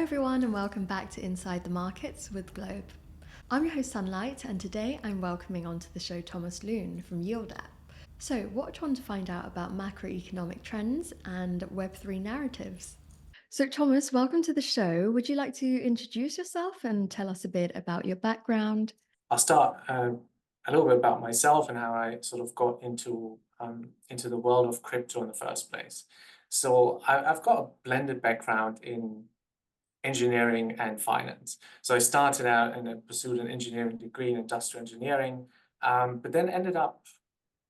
everyone, and welcome back to Inside the Markets with Globe. I'm your host Sunlight, and today I'm welcoming onto the show Thomas Luhn from Yield App. So, watch on to find out about macroeconomic trends and Web3 narratives. So, Thomas, welcome to the show. Would you like to introduce yourself and tell us a bit about your background? I'll start a little bit about myself and how I sort of got into the world of crypto in the first place. So I've got a blended background in engineering and finance. So I started out and I pursued an engineering degree in industrial engineering, but then ended up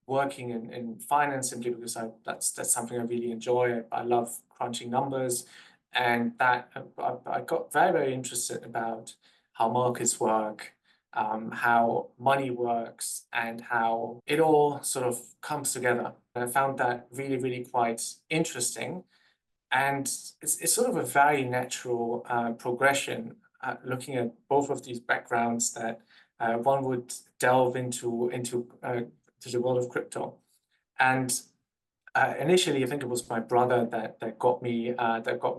working in finance simply because that's something I really enjoy. I love crunching numbers, and that I got very interested about how markets work, how money works, and how it all sort of comes together. And I found that really quite interesting, and it's sort of a very natural progression looking at both of these backgrounds that one would delve into to the world of crypto. And initially, I think it was my brother that got me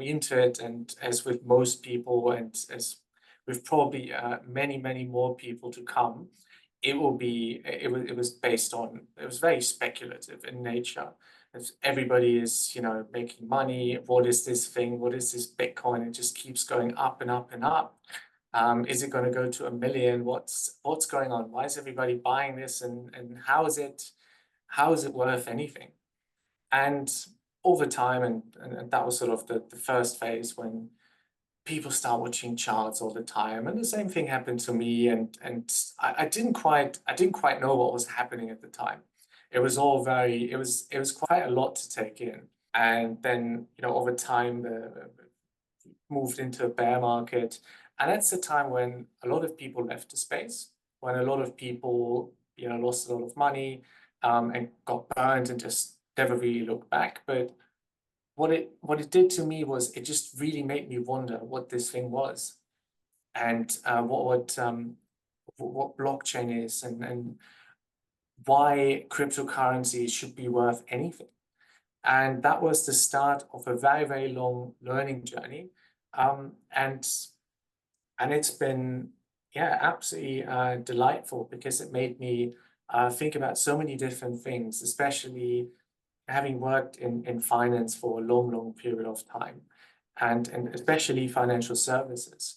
into it. And as with most people, and as with probably many more people to come, it was based on, it was very speculative in nature. As everybody is, making money. What is this thing? What is this Bitcoin? It just keeps going up and up and up. Is it going to go to 1 million? What's going on? Why is everybody buying this? And how is it worth anything? And over time, and that was sort of the first phase when people start watching charts all the time. And the same thing happened to me. And I didn't quite know what was happening at the time. It was all it was quite a lot to take in. And then, over time, moved into a bear market. And that's the time when a lot of people left the space, when a lot of people, lost a lot of money, and got burned and just never really looked back. But what it did to me was it just really made me wonder what this thing was, and what blockchain is, and why cryptocurrency should be worth anything. And that was the start of a very long learning journey. And it's been, yeah, absolutely delightful, because it made me think about so many different things, especially having worked in finance for a long period of time, and especially financial services.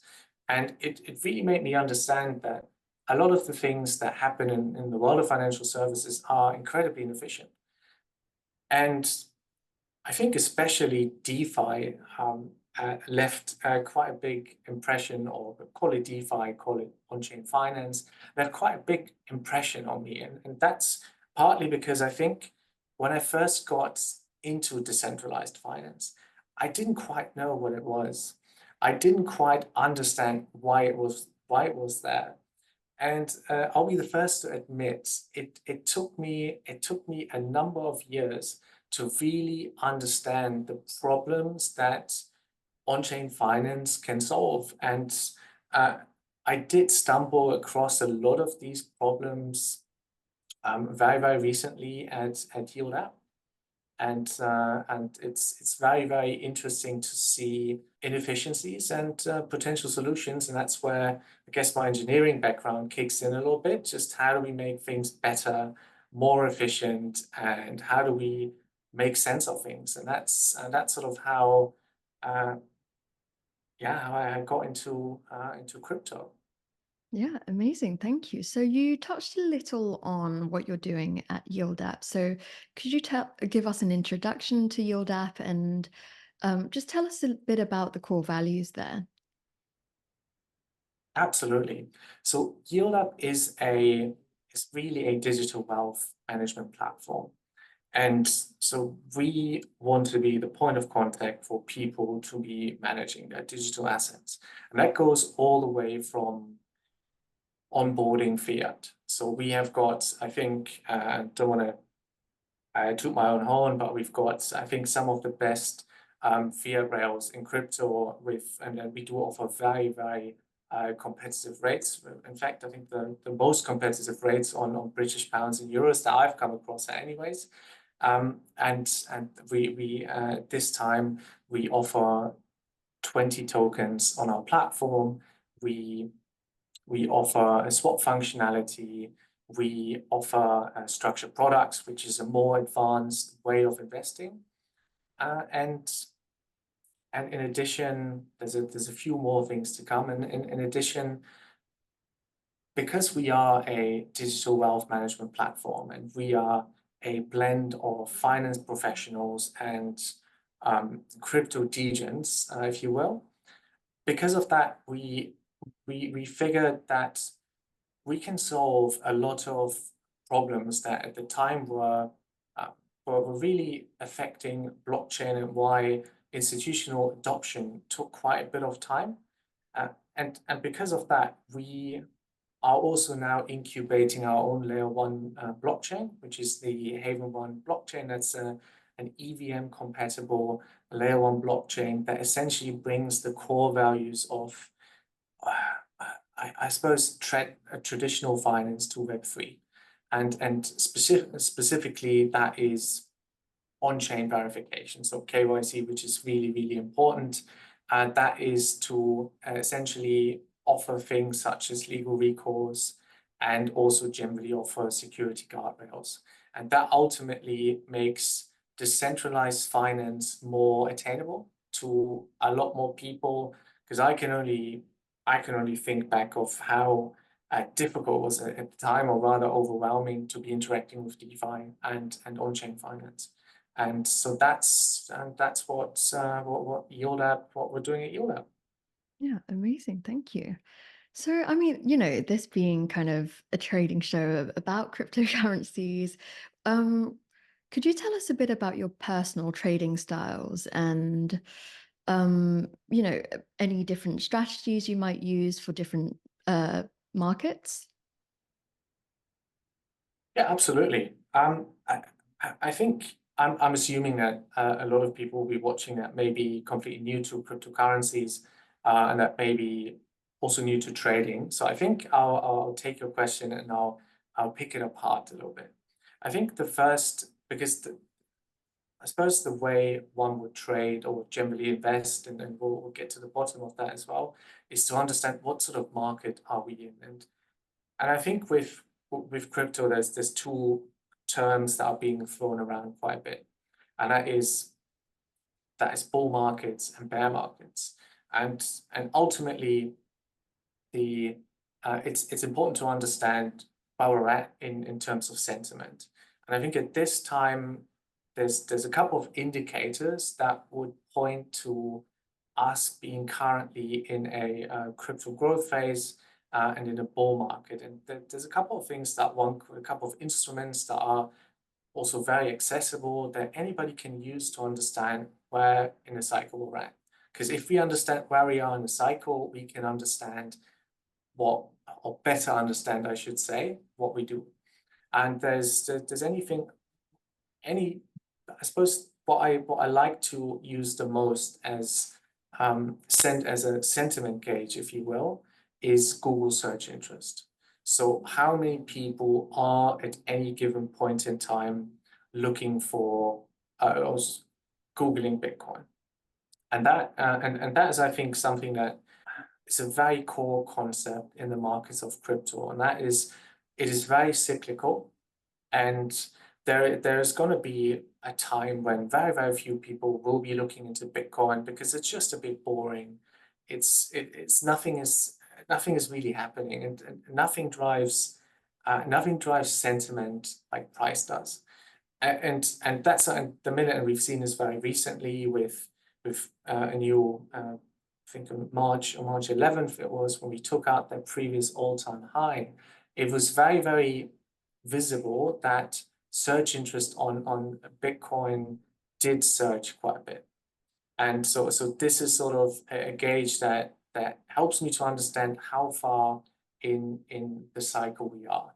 And it really made me understand that a lot of the things that happen in the world of financial services are incredibly inefficient. And I think especially DeFi left quite a big impression, or call it DeFi, call it on-chain finance, left quite a big impression on me. And that's partly because I think when I first got into decentralized finance, I didn't quite know what it was. I didn't quite understand why it was there. And I'll be the first to admit, it took me a number of years to really understand the problems that on-chain finance can solve. And uh, I did stumble across a lot of these problems very recently at Yield App. And it's very interesting to see inefficiencies and potential solutions. And that's where I guess my engineering background kicks in a little bit. Just how do we make things better, more efficient, and how do we make sense of things? And that's sort of how uh, how I got into crypto. Yeah, amazing. Thank you. So you touched a little on what you're doing at Yield App. So could you give us an introduction to Yield App and just tell us a bit about the core values there? Absolutely. So YieldUp is really a digital wealth management platform. And so we want to be the point of contact for people to be managing their digital assets. And that goes all the way from onboarding fiat. So we have got, I think, don't want to toot my own horn, but we've got, I think, some of the best fiat rails in crypto and then we do offer very competitive rates. In fact, I think the most competitive rates on British pounds and euros that I've come across anyways. And we this time we offer 20 tokens on our platform. We offer a swap functionality. We offer structured products, which is a more advanced way of investing. And in addition, there's a few more things to come. And in addition, because we are a digital wealth management platform and we are a blend of finance professionals and crypto degens, if you will, because of that, we figured that we can solve a lot of problems that at the time were really affecting blockchain, and why institutional adoption took quite a bit of time. And because of that, we are also now incubating our own layer one blockchain, which is the Haven One blockchain. That's an EVM compatible layer one blockchain that essentially brings the core values of, I suppose, traditional finance to Web3. And specifically, that is on-chain verification, so KYC, which is really, really important. That is to essentially offer things such as legal recourse and also generally offer security guardrails. And that ultimately makes decentralized finance more attainable to a lot more people, because I can only think back of how difficult it was at the time, or rather overwhelming, to be interacting with DeFi and on-chain finance. And so that's what YieldApp, what we're doing at YieldApp. Yeah, amazing. Thank you. So, I mean, this being kind of a trading show about cryptocurrencies, um, could you tell us a bit about your personal trading styles and, any different strategies you might use for different markets? Yeah, absolutely. I think I'm assuming that a lot of people will be watching that may be completely new to cryptocurrencies, and that may be also new to trading. So I think I'll take your question and I'll pick it apart a little bit. I think the first, because I suppose the way one would trade or generally invest, and then we'll get to the bottom of that as well, is to understand what sort of market are we in. And I think with crypto, there's two terms that are being thrown around quite a bit, and that is bull markets and bear markets. And ultimately, it's important to understand where we're at in terms of sentiment. And I think at this time, there's a couple of indicators that would point to us being currently in a crypto growth phase and in a bull market. And there's a couple of things a couple of instruments that are also very accessible that anybody can use to understand where in the cycle we're at. Because if we understand where we are in the cycle, we can understand or better understand, I should say, what we do. And there's I suppose what I like to use the most as a sentiment gauge, if you will, is Google search interest. So how many people are at any given point in time looking for or Googling Bitcoin? And that is, I think, something that is a very core concept in the markets of crypto, and that is, it is very cyclical, and there's going to be a time when very, very few people will be looking into Bitcoin because it's just a bit boring. It's nothing is really happening, and nothing drives sentiment like price does. And that's the minute, and we've seen this very recently with a new I think on March 11th it was, when we took out their previous all-time high. It was very, very visible that search interest on Bitcoin did surge quite a bit. And so this is sort of a gauge that helps me to understand how far in the cycle we are.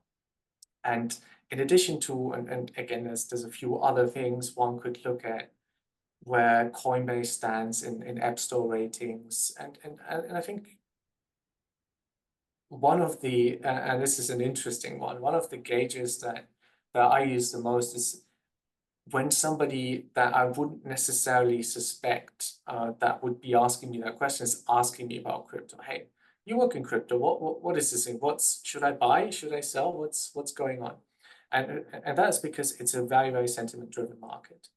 And in addition to, and again, there's a few other things one could look at, where Coinbase stands in App Store ratings. And I think one of the, and this is an interesting one of the gauges that I use the most when somebody that I wouldn't necessarily suspect that would be asking me that question is asking me about crypto. Hey, you work in crypto. What is this thing? Should I buy? Should I sell? What's going on? And that's because it's a very, very sentiment driven market.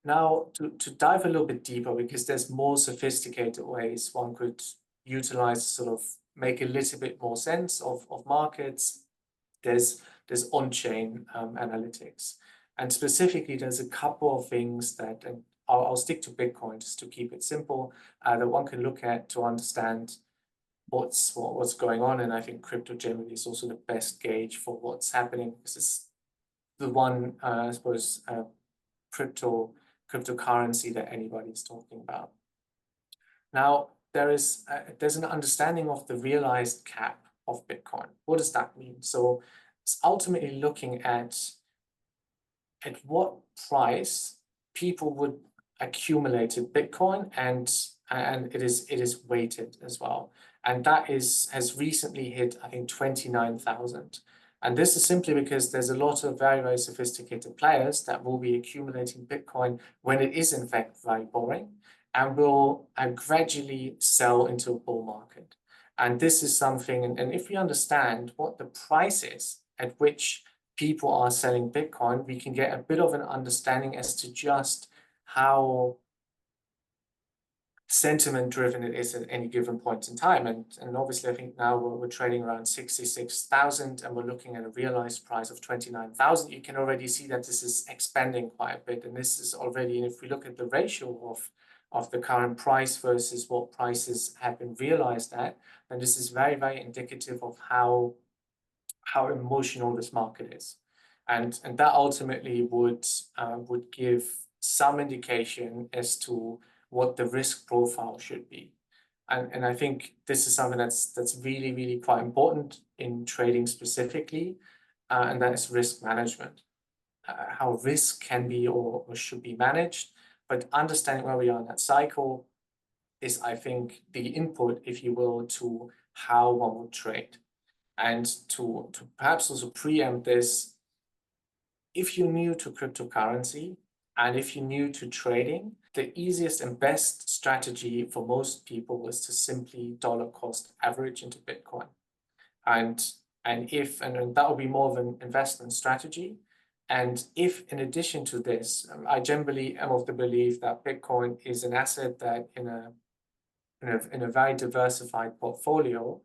Now, to dive a little bit deeper, because there's more sophisticated ways one could utilize to sort of make a little bit more sense of markets. There's on-chain analytics. And specifically, there's a couple of things that, and I'll stick to Bitcoin just to keep it simple, that one can look at to understand what's going on. And I think crypto generally is also the best gauge for what's happening. This is the one, I suppose, cryptocurrency that anybody's talking about. Now, there's an understanding of the realized cap of Bitcoin. What does that mean? So it's ultimately looking at what price people would accumulate in Bitcoin, and it is weighted as well. And that has recently hit, I think, 29,000. And this is simply because there's a lot of very, very sophisticated players that will be accumulating Bitcoin when it is in fact very boring, and will gradually sell into a bull market. And this is something, and if we understand what the price is at which people are selling Bitcoin, we can get a bit of an understanding as to just how sentiment driven it is at any given point in time. And obviously, I think now we're trading around 66,000 and we're looking at a realized price of 29,000. You can already see that this is expanding quite a bit. And this is already, and if we look at the ratio of the current price versus what prices have been realized at, then this is very, very indicative of how emotional this market is. And that ultimately would give some indication as to what the risk profile should be. And I think this is something that's really, really quite important in trading specifically, and that is risk management. How risk can be or should be managed, but understanding where we are in that cycle is, I think, the input, if you will, to how one would trade. And to perhaps also preempt this, if you're new to cryptocurrency and if you're new to trading, the easiest and best strategy for most people is to simply dollar cost average into Bitcoin. And that would be more of an investment strategy. And if in addition to this, I generally am of the belief that Bitcoin is an asset that in a very diversified portfolio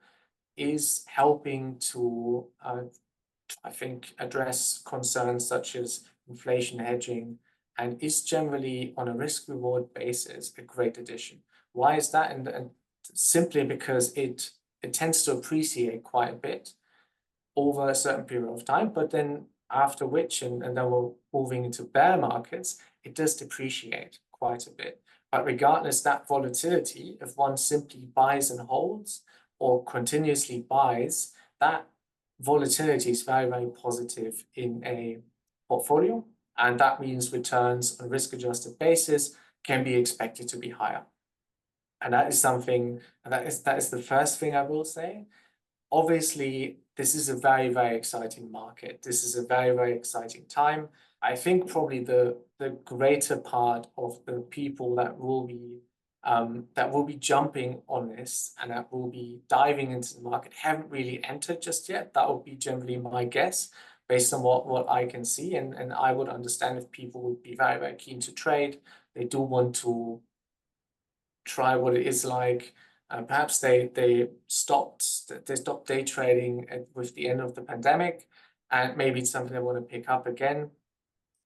is helping to, I think, address concerns such as inflation hedging, and is generally on a risk reward basis a great addition. Why is that? And simply because it tends to appreciate quite a bit over a certain period of time, but then after which, and then we're moving into bear markets, it does depreciate quite a bit. But regardless, that volatility, if one simply buys and holds or continuously buys, that volatility is very, very positive in a portfolio. And that means returns on a risk-adjusted basis can be expected to be higher. And that is something, and that is the first thing I will say. Obviously, this is a very, very exciting market. This is a very, very exciting time. I think probably the greater part of the people that will be jumping on this and that will be diving into the market haven't really entered just yet. That would be generally my guess based on what I can see. And I would understand if people would be very, very keen to trade. They do want to try what it is like. Perhaps they stopped day trading with the end of the pandemic, and maybe it's something they want to pick up again.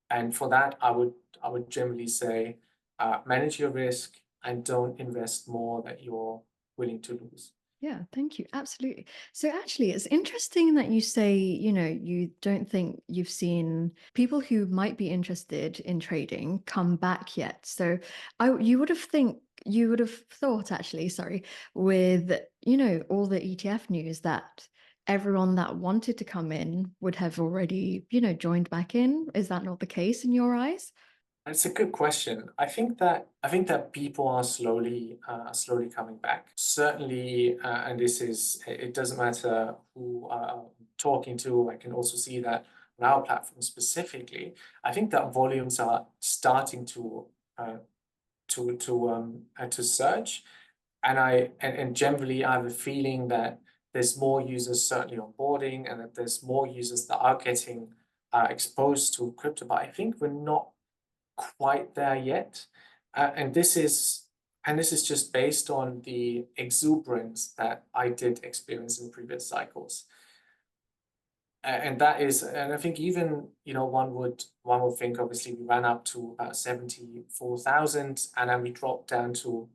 And for that, I would generally say manage your risk and don't invest more that you're willing to lose. Yeah, thank you. Absolutely. So actually, it's interesting that you say, you don't think you've seen people who might be interested in trading come back yet. So you would have thought actually, sorry, with, all the ETF news that everyone that wanted to come in would have already, joined back in. Is that not the case in your eyes? It's a good question. I think that people are slowly coming back. Certainly, and it doesn't matter who I'm talking to. I can also see that on our platform specifically, I think that volumes are starting to surge, and generally I have a feeling that there's more users certainly onboarding, and that there's more users that are getting exposed to crypto. But I think we're not quite there yet, and this is just based on the exuberance that I did experience in previous cycles. And I think even, one would think, obviously we ran up to about 74,000, and then we dropped down to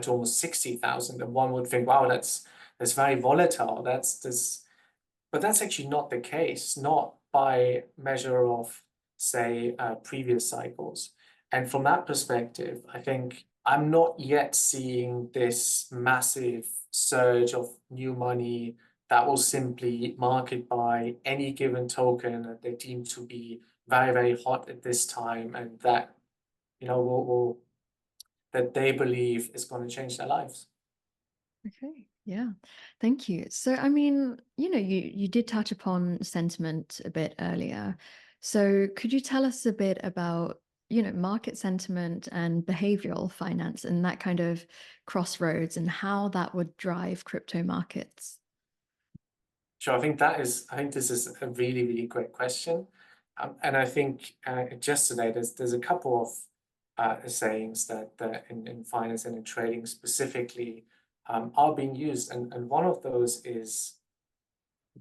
almost 60,000, and one would think, wow, that's very volatile. But that's actually not the case, not by measure of, say, previous cycles. And from that perspective, I think I'm not yet seeing this massive surge of new money that will simply market buy any given token that they deem to be very, very hot at this time, and that, that they believe is going to change their lives. Okay, yeah. Thank you. So, I mean, you did touch upon sentiment a bit earlier. So, could you tell us a bit about, market sentiment and behavioral finance and that kind of crossroads and how that would drive crypto markets? Sure, I think this is a really, really great question. And I think just today, there's a couple of sayings that in finance and in trading specifically are being used. And one of those is,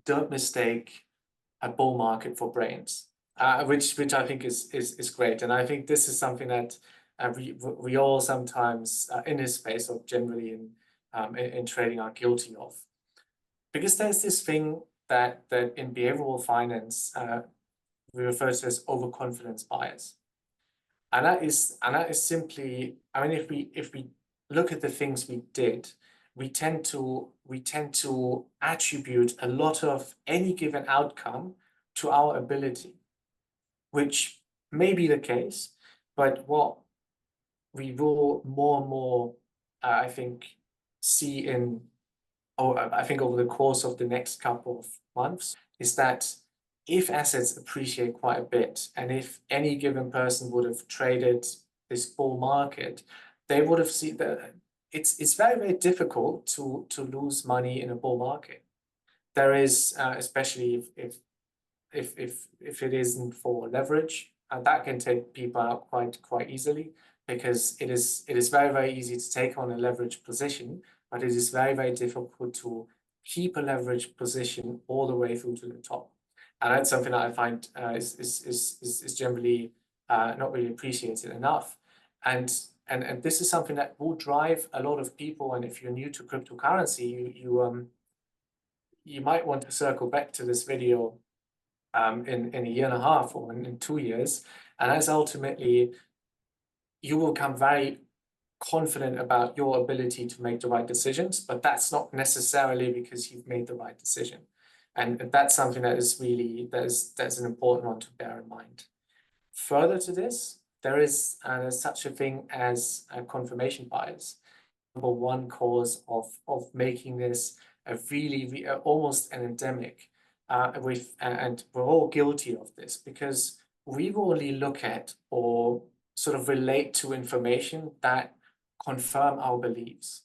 don't mistake a bull market for brains, which I think is great. And I think this is something that we all sometimes in this space, or generally in trading, are guilty of. Because there's this thing that in behavioral finance we refer to as overconfidence bias. And that is simply, I mean, if we look at the things we did, we tend to attribute a lot of any given outcome to our ability, which may be the case, but what we will more and more, I think, see I think over the course of the next couple of months, is that if assets appreciate quite a bit, and if any given person would have traded this bull market, they would have seen that it's very, very difficult to lose money in a bull market. There is, especially if it isn't for leverage, and that can take people out quite easily, because it is very, very easy to take on a leverage position, but it is very, very difficult to keep a leverage position all the way through to the top. And that's something that I find is generally not really appreciated enough. And this is something that will drive a lot of people. And if you're new to cryptocurrency, you might want to circle back to this video in a year and a half, or in 2 years, and as ultimately you will become very confident about your ability to make the right decisions, but that's not necessarily because you've made the right decision. And that's something that is really, that's an important one to bear in mind. Further to this, there's such a thing as confirmation bias. Number one cause of making this a really almost an endemic, and we're all guilty of this, because we will only look at or sort of relate to information that confirm our beliefs.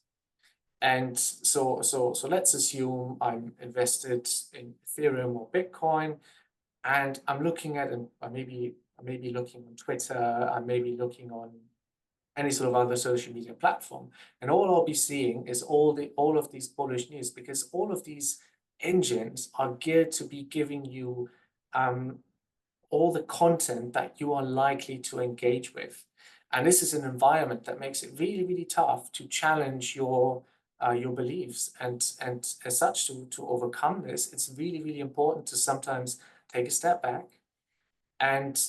And so let's assume I'm invested in Ethereum or Bitcoin, and I'm looking at, and I may be looking on Twitter, I may be looking on any sort of other social media platform, and all I'll be seeing is all of these bullish news, because all of these engines are geared to be giving you all the content that you are likely to engage with. And this is an environment that makes it really, really tough to challenge your beliefs. And as such, to overcome this, it's really, really important to sometimes take a step back and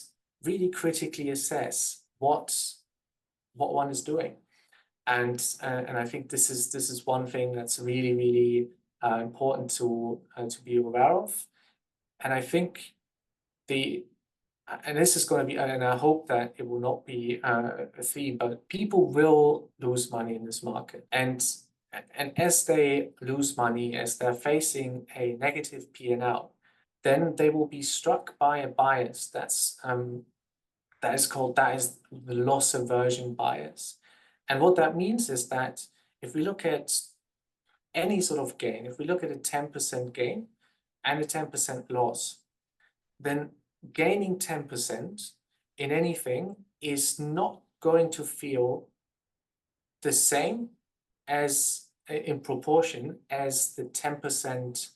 really critically assess what one is doing. And I think this is one thing that's really, really important to be aware of. And I think and this is going to be, and I hope that it will not be a theme, but people will lose money in this market. And as they lose money, as they're facing a negative P&L, then they will be struck by a bias that is the loss aversion bias. And what that means is that if we look at any sort of gain, if we look at a 10% gain and a 10% loss, then gaining 10% in anything is not going to feel the same as in proportion as the 10%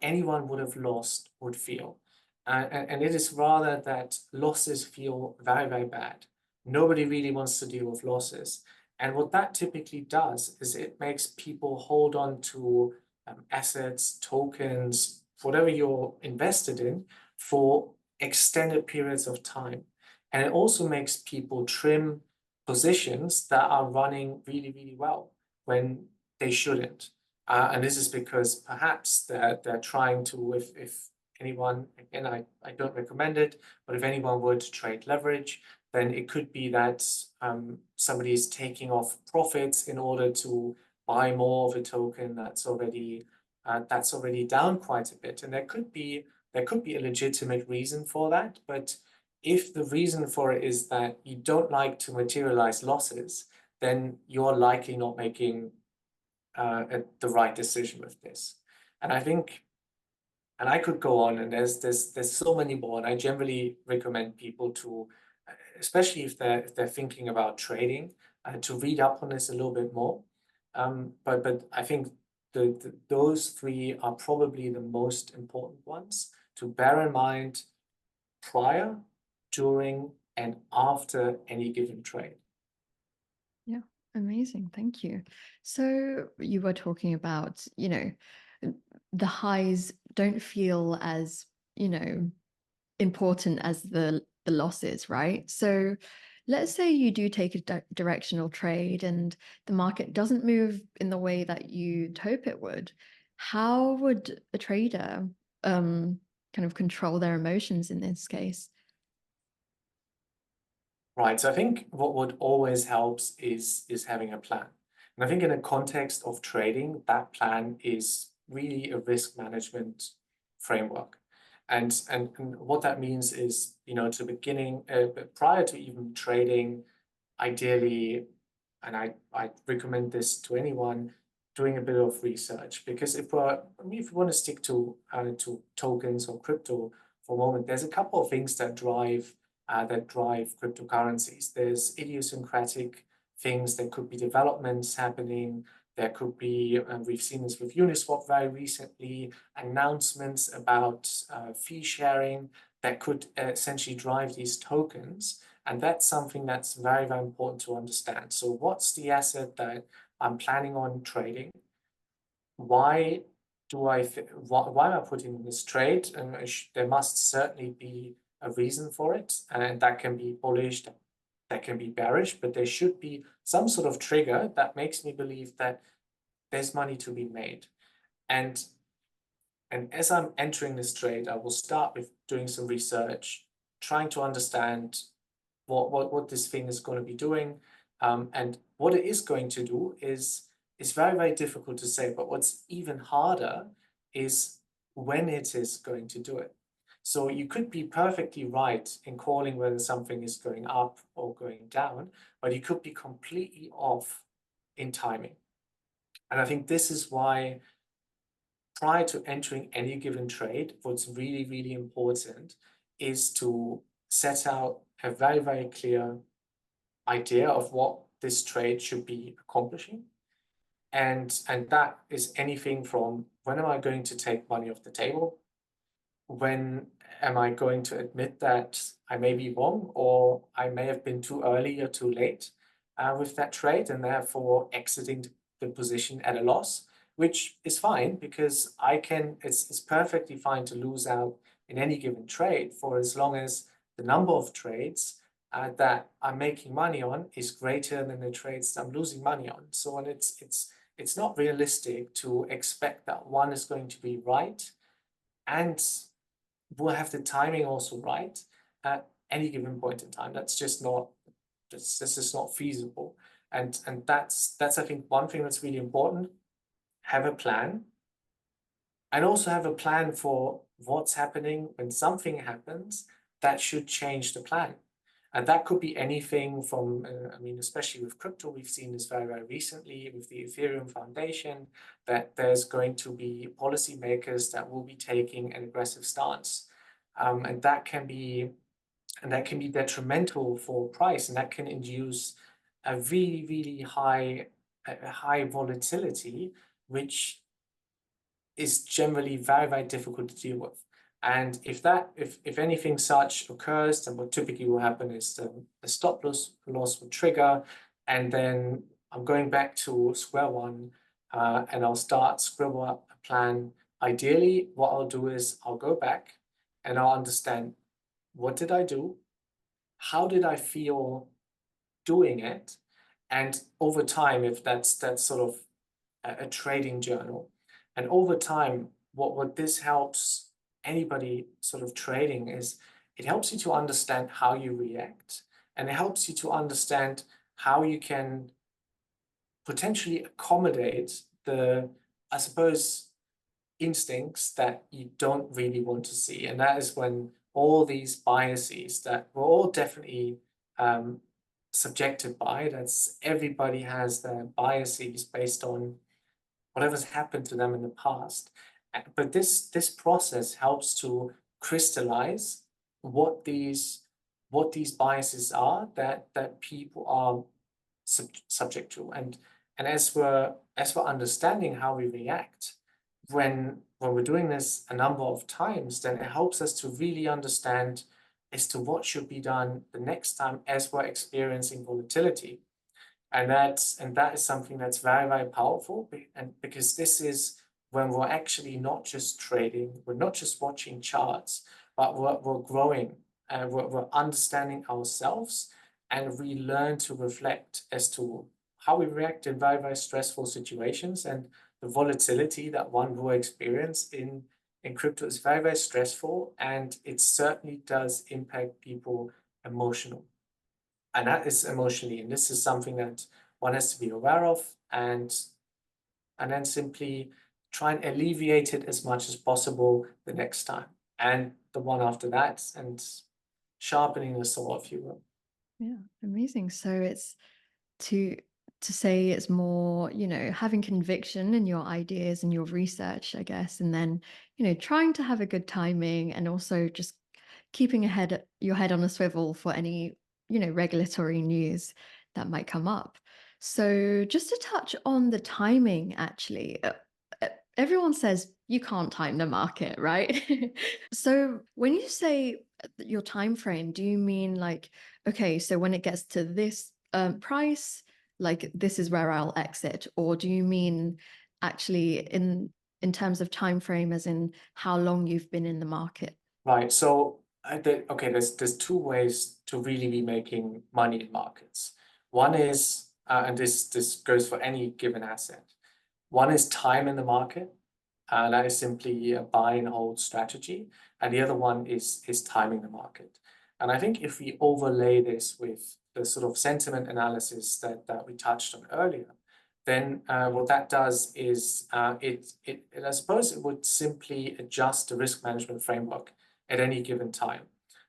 anyone would have lost would feel. And it is rather that losses feel very, very bad. Nobody really wants to deal with losses. And what that typically does is it makes people hold on to assets, tokens, whatever you're invested in for extended periods of time. And it also makes people trim positions that are running really, really well when they shouldn't. And this is because perhaps they're trying to, if anyone, again, I don't recommend it, but if anyone were to trade leverage, then it could be that somebody is taking off profits in order to buy more of a token that's already down quite a bit. And there could be a legitimate reason for that, but if the reason for it is that you don't like to materialize losses, then you're likely not making the right decision with this. And I think, and I could go on, and there's so many more. And I generally recommend people to, especially if they're thinking about trading, to read up on this a little bit more. But I think those three are probably the most important ones to bear in mind prior, during, and after any given trade. Yeah, amazing. Thank you. So you were talking about, the highs don't feel as, important as the losses, right? So let's say you do take a directional trade and the market doesn't move in the way that you'd hope it would. How would a trader kind of control their emotions in this case? Right. So I think what always helps is having a plan. And I think in a context of trading, that plan is really a risk management framework. And what that means is, to beginning, prior to even trading, ideally, and I recommend this to anyone, doing a bit of research. Because if we want to stick to tokens or crypto for a moment, there's a couple of things that drive cryptocurrencies. There's idiosyncratic things. There could be developments happening. There could be, and we've seen this with Uniswap very recently, announcements about fee sharing that could essentially drive these tokens. And that's something that's very, very important to understand. So what's the asset that I'm planning on trading? Why why am I putting in this trade? And there must certainly be a reason for it, and that can be bullish, that can be bearish, but there should be some sort of trigger that makes me believe that there's money to be made. And as I'm entering this trade, I will start with doing some research, trying to understand what this thing is going to be doing. And what it is going to do is very, very difficult to say. But what's even harder is when it is going to do it. So you could be perfectly right in calling whether something is going up or going down, but you could be completely off in timing. And I think this is why prior to entering any given trade, what's really, really important is to set out a very, very clear idea of what this trade should be accomplishing. And that is anything from when am I going to take money off the table? When am I going to admit that I may be wrong or I may have been too early or too late with that trade and therefore exiting the position at a loss, which is fine because it's perfectly fine to lose out in any given trade for as long as the number of trades that I'm making money on is greater than the trades I'm losing money on. So when it's not realistic to expect that one is going to be right and will have the timing also right at any given point in time. That's just not feasible. And that's I think one thing that's really important. Have a plan, and also have a plan for what's happening when something happens that should change the plan. And that could be anything from, I mean, especially with crypto, we've seen this very, very recently with the Ethereum Foundation, that there's going to be policymakers that will be taking an aggressive stance. And that can be detrimental for price, and that can induce a really, really high volatility, which is generally very, very difficult to deal with. And if anything such occurs, then what typically will happen is the stop loss will trigger, and then I'm going back to square one, and I'll scribble up a plan. Ideally, what I'll do is I'll go back and I'll understand, what did I do? How did I feel doing it? And over time, if that's sort of a trading journal. And over time, what this helps anybody sort of trading is, it helps you to understand how you react, and it helps you to understand how you can potentially accommodate the, I suppose, instincts that you don't really want to see. And that is when all these biases that we're all definitely subjected by, that's everybody has their biases based on whatever's happened to them in the past. But this process helps to crystallize what these biases are that people are subject to. And as we're understanding how we react, when we're doing this a number of times, then it helps us to really understand as to what should be done the next time as we're experiencing volatility. And that is something that's very, very powerful. And because this is when we're actually not just trading, we're not just watching charts, but we're growing, and we're understanding ourselves, and we learn to reflect as to how we react in very, very stressful situations. And the volatility that one will experience in crypto is very, very stressful, and it certainly does impact people emotionally. And that is emotionally, and this is something that one has to be aware of, and then simply try and alleviate it as much as possible the next time, and the one after that, and sharpening the saw, if you will. Yeah, amazing. So it's to say it's more, having conviction in your ideas and your research, I guess, and then, trying to have a good timing, and also just keeping your head on a swivel for any, regulatory news that might come up. So just to touch on the timing, actually, everyone says you can't time the market, right? So when you say your time frame, do you mean like, okay, so when it gets to this price, like this is where I'll exit, or do you mean actually in terms of time frame, as in how long you've been in the market? Right. So, okay, there's two ways to really be making money in markets. One is, and this goes for any given asset. One is time in the market, and that is simply a buy and hold strategy. And the other one is timing the market. And I think if we overlay this with the sort of sentiment analysis that we touched on earlier, then what that does is I suppose it would simply adjust the risk management framework at any given time.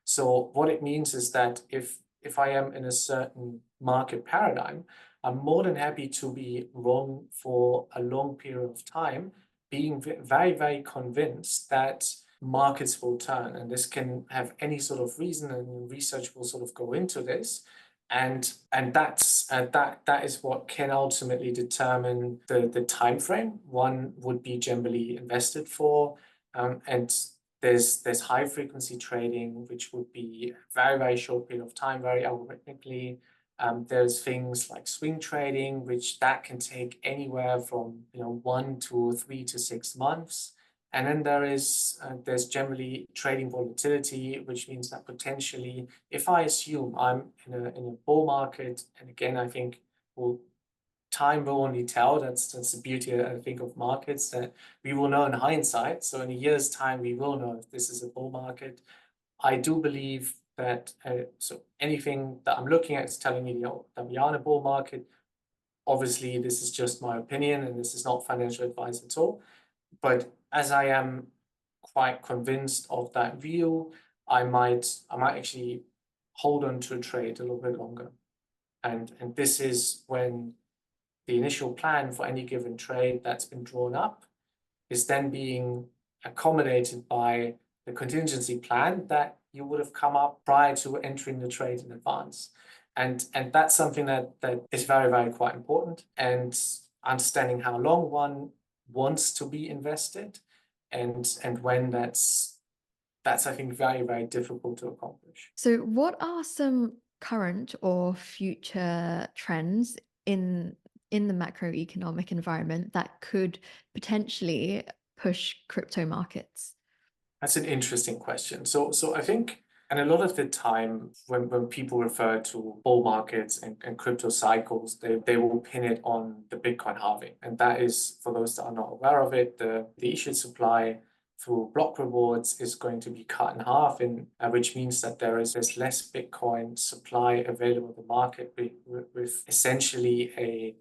So what it means is that if I am in a certain market paradigm, I'm more than happy to be wrong for a long period of time, being very, very convinced that markets will turn. And this can have any sort of reason, and research will sort of go into this. And that is what can ultimately determine the time frame one would be generally invested for. And there's high frequency trading, which would be a very, very short period of time, very algorithmically. There's things like swing trading, which that can take anywhere from 1 to 3 to 6 months. And then there's generally trading volatility, which means that potentially, if I assume I'm in a bull market, and again, I think time will only tell. That's the beauty, I think, of markets, that we will know in hindsight. So in a year's time, we will know if this is a bull market. I do believe that so anything that I'm looking at is telling me that we are in a bull market. Obviously, this is just my opinion, and this is not financial advice at all. But as I am quite convinced of that view, I might actually hold on to a trade a little bit longer. And this is when the initial plan for any given trade that's been drawn up is then being accommodated by the contingency plan that you would have come up prior to entering the trade in advance. And that's something that is very, very quite important. And understanding how long one wants to be invested and when that's I think very, very difficult to accomplish. So, what are some current or future trends in the macroeconomic environment that could potentially push crypto markets? That's an interesting question. So I think, and a lot of the time when people refer to bull markets and crypto cycles, they will pin it on the Bitcoin halving. And that is, for those that are not aware of it, the issued supply through block rewards is going to be cut in half, which means that there's less Bitcoin supply available in the market with essentially a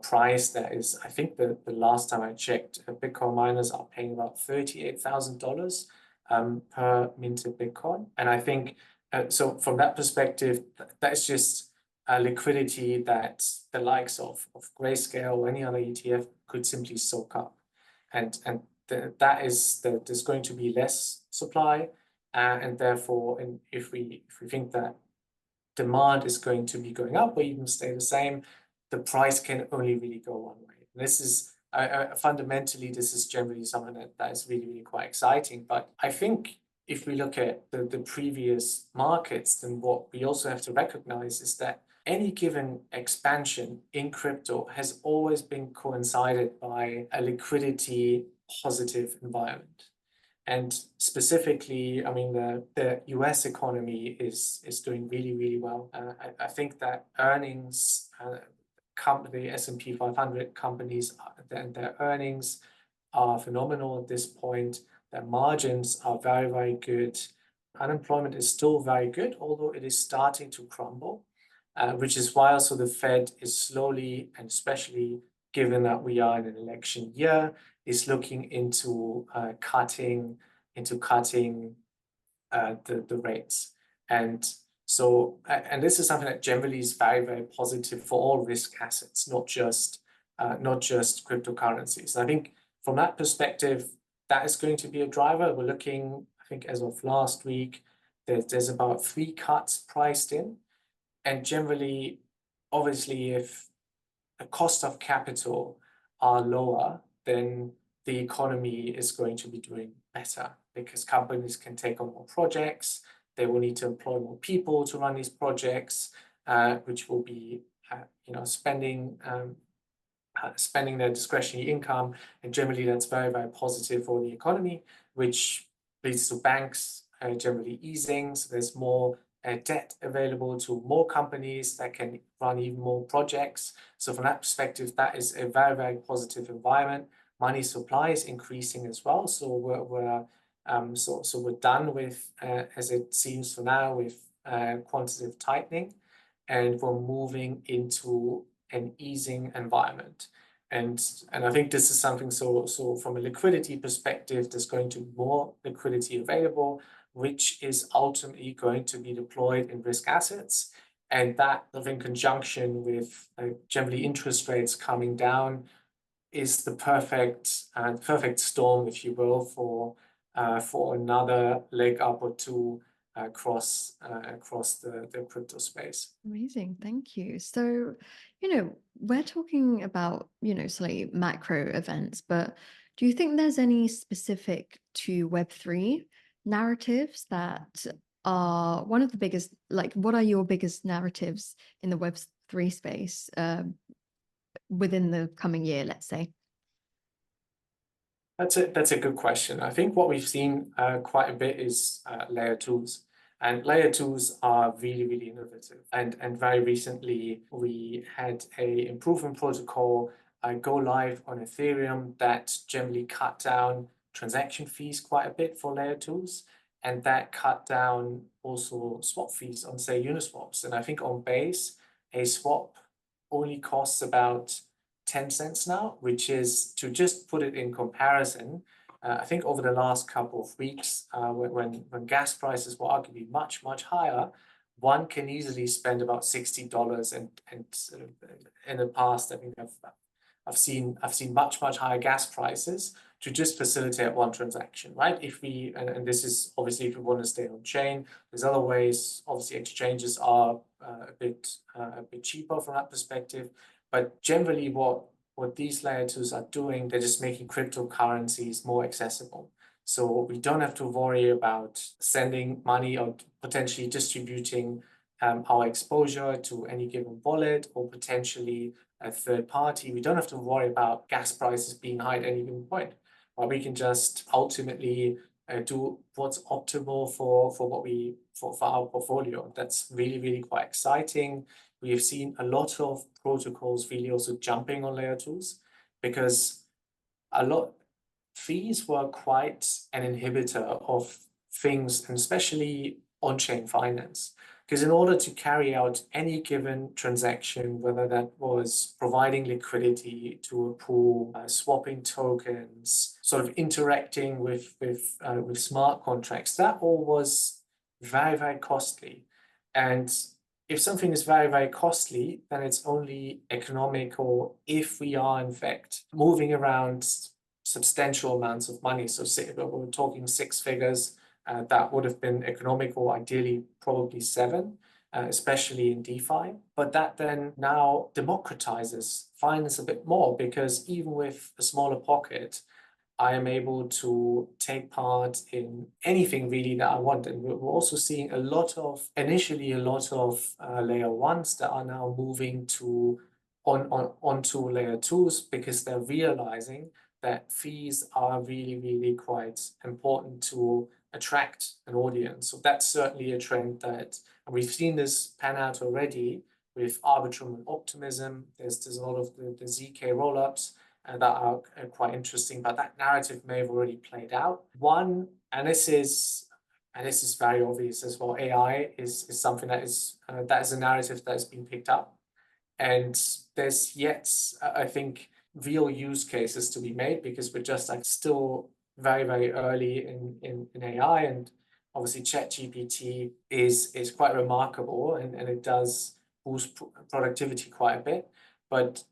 price that is, I think the last time I checked, Bitcoin miners are paying about $38,000 per minted Bitcoin. And I think, so from that perspective, that's just a liquidity that the likes of Grayscale or any other ETF could simply soak up. And there's going to be less supply. And therefore, if we think that demand is going to be going up or even stay the same, the price can only really go one way. And this is fundamentally, this is generally something that is really, really quite exciting. But I think if we look at the previous markets, then what we also have to recognize is that any given expansion in crypto has always been coincided by a liquidity positive environment. And specifically, I mean, the US economy is doing really, really well. I think that earnings, the S&P 500 companies, their earnings are phenomenal at this point. Their margins are very, very good. Unemployment is still very good, although it is starting to crumble, which is why also the Fed is slowly, and especially given that we are in an election year, is looking into cutting the rates. And so, and this is something that generally is very, very positive for all risk assets, not just cryptocurrencies. And I think from that perspective, that is going to be a driver. We're looking, I think, as of last week, there's about 3 cuts priced in. And generally, obviously, if the cost of capital are lower, then the economy is going to be doing better because companies can take on more projects. They will need to employ more people to run these projects, which will be, spending their discretionary income. And generally, that's very, very positive for the economy, which leads to banks generally easing. So there's more debt available to more companies that can run even more projects. So from that perspective, that is a very, very positive environment. Money supply is increasing as well. So we're done with, as it seems for now, with quantitative tightening, and we're moving into an easing environment. And I think this is something, so from a liquidity perspective, there's going to be more liquidity available, which is ultimately going to be deployed in risk assets. And that, in conjunction with generally interest rates coming down, is the perfect storm, if you will, for another leg up or two across the crypto space. Amazing, thank you. So, we're talking about, slightly macro events, but do you think there's any specific to Web3 narratives that are one of the biggest, like what are your biggest narratives in the Web3 space within the coming year, let's say? That's a good question. I think what we've seen quite a bit is layer 2s. And layer 2s are really, really innovative. And very recently, we had a improvement protocol go live on Ethereum that generally cut down transaction fees quite a bit for layer 2s. And that cut down also swap fees on, say, Uniswaps. And I think on Base, a swap only costs about 10 cents now, which is, to just put it in comparison, I think over the last couple of weeks, when gas prices were arguably much, much higher, one can easily spend about $60 and sort of, in the past, I think I've seen much higher gas prices to just facilitate one transaction, right? And this is obviously if we want to stay on chain. There's other ways. Obviously, exchanges are a bit cheaper from that perspective, but generally, what these layer twos are doing, they're just making cryptocurrencies more accessible. So we don't have to worry about sending money or potentially distributing our exposure to any given wallet or potentially a third party. We don't have to worry about gas prices being high at any given point. But we can just ultimately do what's optimal for our portfolio. That's really, really quite exciting. We have seen a lot of protocols really also jumping on layer twos because a lot fees were quite an inhibitor of things, and especially on-chain finance. Because in order to carry out any given transaction, whether that was providing liquidity to a pool, swapping tokens, sort of interacting with smart contracts, that all was very, very costly. And if something is very, very costly, then it's only economical if we are in fact moving around substantial amounts of money. So say we're talking six figures, that would have been economical, ideally probably seven, especially in DeFi. But that then now democratizes finance a bit more because even with a smaller pocket, I am able to take part in anything really that I want. And we're also seeing initially a lot of layer ones that are now moving onto layer twos because they're realizing that fees are really, really quite important to attract an audience. So that's certainly a trend that we've seen this pan out already with Arbitrum and Optimism. There's a lot of the ZK rollups that are quite interesting, but that narrative may have already played out. And this is very obvious as well. AI is something that is a narrative that has been picked up, and there's yet, I think, real use cases to be made because we're just like still very, very early in AI, and obviously ChatGPT is quite remarkable and it does boost productivity quite a bit, but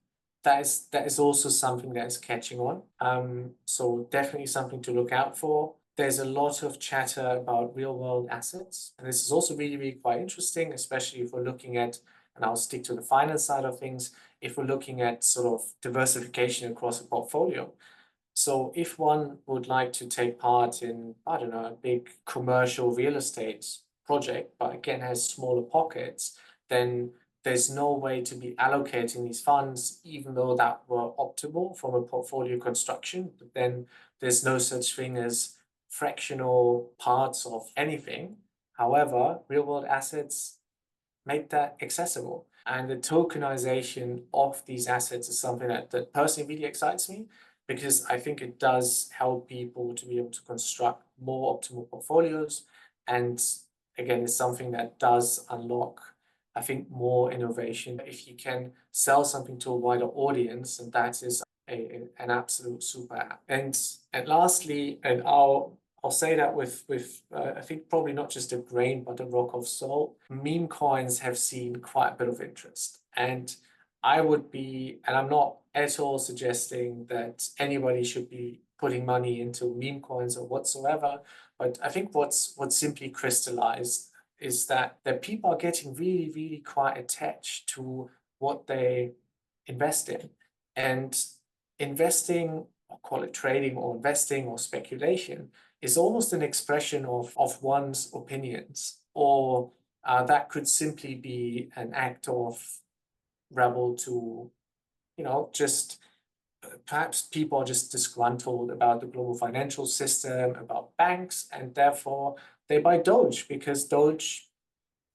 that is also something that is catching on. So definitely something to look out for. There's a lot of chatter about real world assets, and this is also really, really quite interesting, especially if we're looking at, and I'll stick to the finance side of things, if we're looking at sort of diversification across a portfolio. So if one would like to take part in, I don't know, a big commercial real estate project, but again has smaller pockets, then there's no way to be allocating these funds, even though that were optimal from a portfolio construction. But then there's no such thing as fractional parts of anything. However, real world assets make that accessible. And the tokenization of these assets is something that personally really excites me because I think it does help people to be able to construct more optimal portfolios. And again, it's something that does unlock, I think, more innovation. If you can sell something to a wider audience, and that is an absolute super app. And lastly, and I'll say that with I think probably not just a grain, but a rock of salt. Meme coins have seen quite a bit of interest. And I'm not at all suggesting that anybody should be putting money into meme coins or whatsoever. But I think what's simply crystallized is that people are getting really, really quite attached to what they invest in. And investing, or call it trading or investing or speculation, is almost an expression of one's opinions, or that could simply be an act of rebel to, just perhaps people are just disgruntled about the global financial system, about banks, and therefore they buy Doge because Doge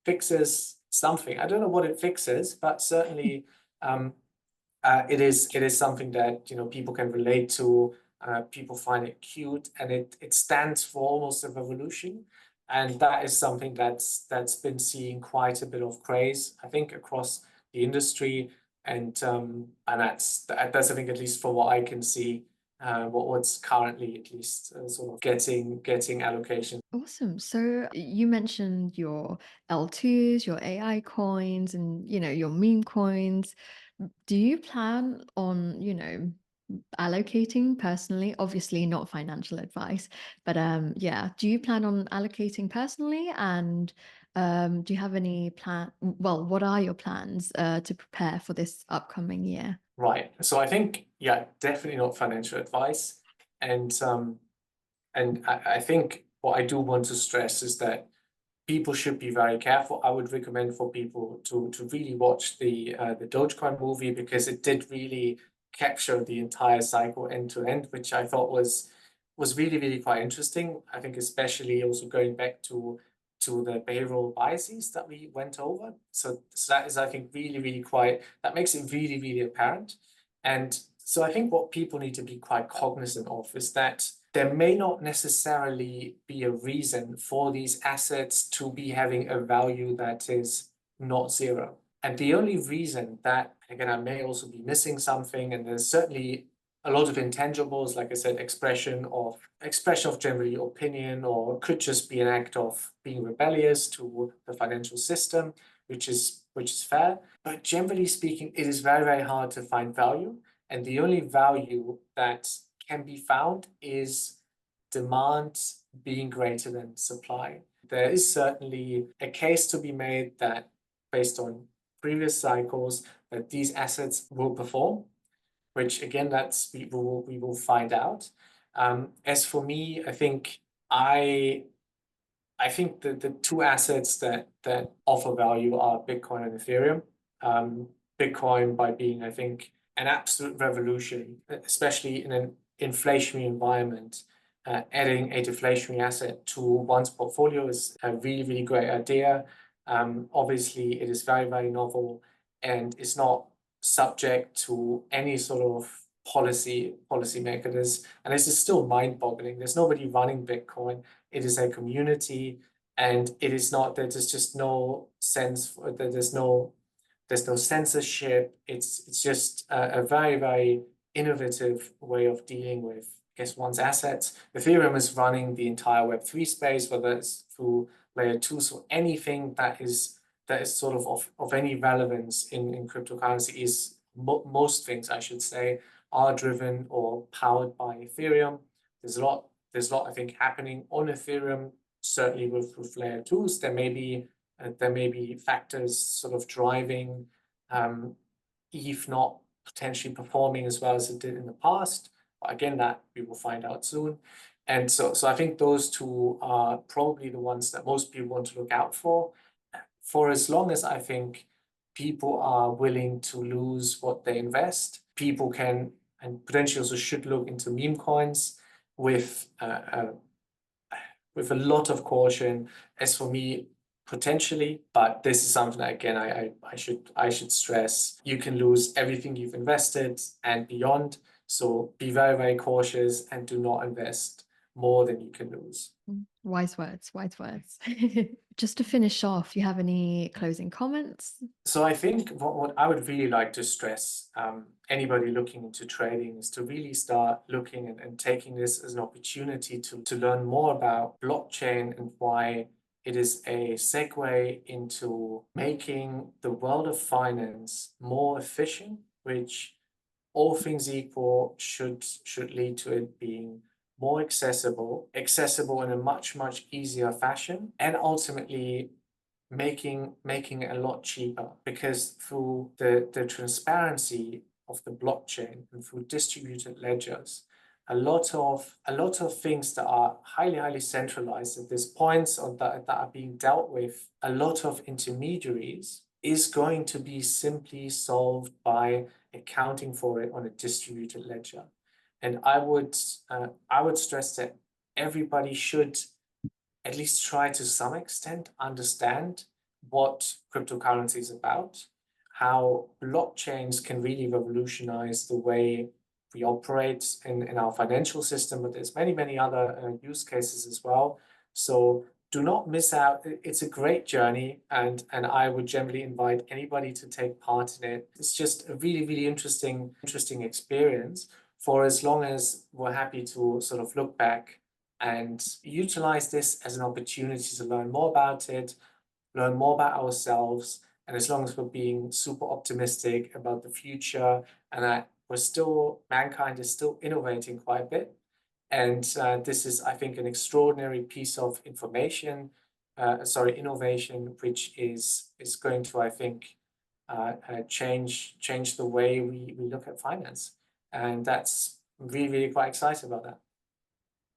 fixes something. I don't know what it fixes, but certainly it is something that people can relate to. People find it cute, and it stands for almost a revolution, and that is something that's been seeing quite a bit of praise, I think, across the industry, and that's I think, at least for what I can see, what's currently at least sort of getting allocation. Awesome. So you mentioned your L2s, your AI coins, and your meme coins. Do you plan on, allocating personally? Obviously not financial advice, but yeah, do you plan on allocating personally? And do you have any well, what are your plans to prepare for this upcoming year? Right. So I think, yeah, definitely not financial advice. And I think what I do want to stress is that people should be very careful. I would recommend for people to really watch the Dogecoin movie, because it did really capture the entire cycle end to end, which I thought was really, really quite interesting. I think especially also going back to the behavioral biases that we went over. So that is, I think, really, really quite, that makes it really, really apparent. And so I think what people need to be quite cognizant of is that there may not necessarily be a reason for these assets to be having a value that is not zero. And the only reason that, again, I may also be missing something, and there's certainly a lot of intangibles, like I said, expression of generally opinion, or could just be an act of being rebellious to the financial system, which is fair. But generally speaking, it is very, very hard to find value. And the only value that can be found is demand being greater than supply. There is certainly a case to be made that, based on previous cycles, that these assets will perform, which again, we will find out. As for me, I think the two assets that offer value are Bitcoin and Ethereum. Bitcoin, by being, I think, an absolute revolution, especially in an inflationary environment, adding a deflationary asset to one's portfolio is a really, really great idea. Obviously, it is very, very novel, and it's not subject to any sort of policy makers. And this is still mind-boggling. There's nobody running Bitcoin. It is a community, and it is not that there's just no sense that there's no censorship. It's just a very, very innovative way of dealing with, I guess, one's assets. Ethereum is running the entire Web3 space, whether it's through layer 2, so anything that is sort of any relevance in cryptocurrency is most things, I should say, are driven or powered by Ethereum. There's a lot, I think, happening on Ethereum, certainly with layer 2s. There may be factors sort of driving ETH not potentially performing as well as it did in the past. But again, that we will find out soon. And so I think those two are probably the ones that most people want to look out for as long as, I think, people are willing to lose what they invest. People can and potentially also should look into meme coins with a lot of caution. As for me, potentially, but this is something that, again, I should stress. You can lose everything you've invested and beyond. So be very, very cautious and do not invest more than you can lose. Wise words, wise words. Just to finish off, you have any closing comments? So I think what I would really like to stress, anybody looking into trading, is to really start looking and taking this as an opportunity to learn more about blockchain and why it is a segue into making the world of finance more efficient, which, all things equal, should lead to it being more accessible in a much, much easier fashion, and ultimately making it a lot cheaper, because through the transparency of the blockchain and through distributed ledgers, a lot of things that are highly, highly centralized at this point, or that are being dealt with a lot of intermediaries, is going to be simply solved by accounting for it on a distributed ledger. And I would stress that everybody should at least try to some extent understand what cryptocurrency is about, how blockchains can really revolutionize the way we operate in our financial system, but there's many, many other use cases as well. So do not miss out. It's a great journey, and I would generally invite anybody to take part in it. It's just a really, really interesting experience for as long as we're happy to sort of look back and utilize this as an opportunity to learn more about it, learn more about ourselves, and as long as we're being super optimistic about the future and that mankind is still innovating quite a bit. And this is, I think, an extraordinary piece of innovation, which is going to, I think, change the way we look at finance. And that's really quite excited about that.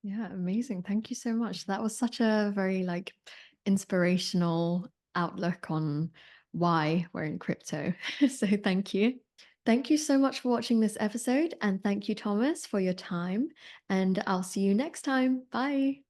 Yeah, amazing. Thank you so much. That was such a very like inspirational outlook on why we're in crypto. So thank you. Thank you so much for watching this episode. And thank you, Thomas, for your time. And I'll see you next time. Bye.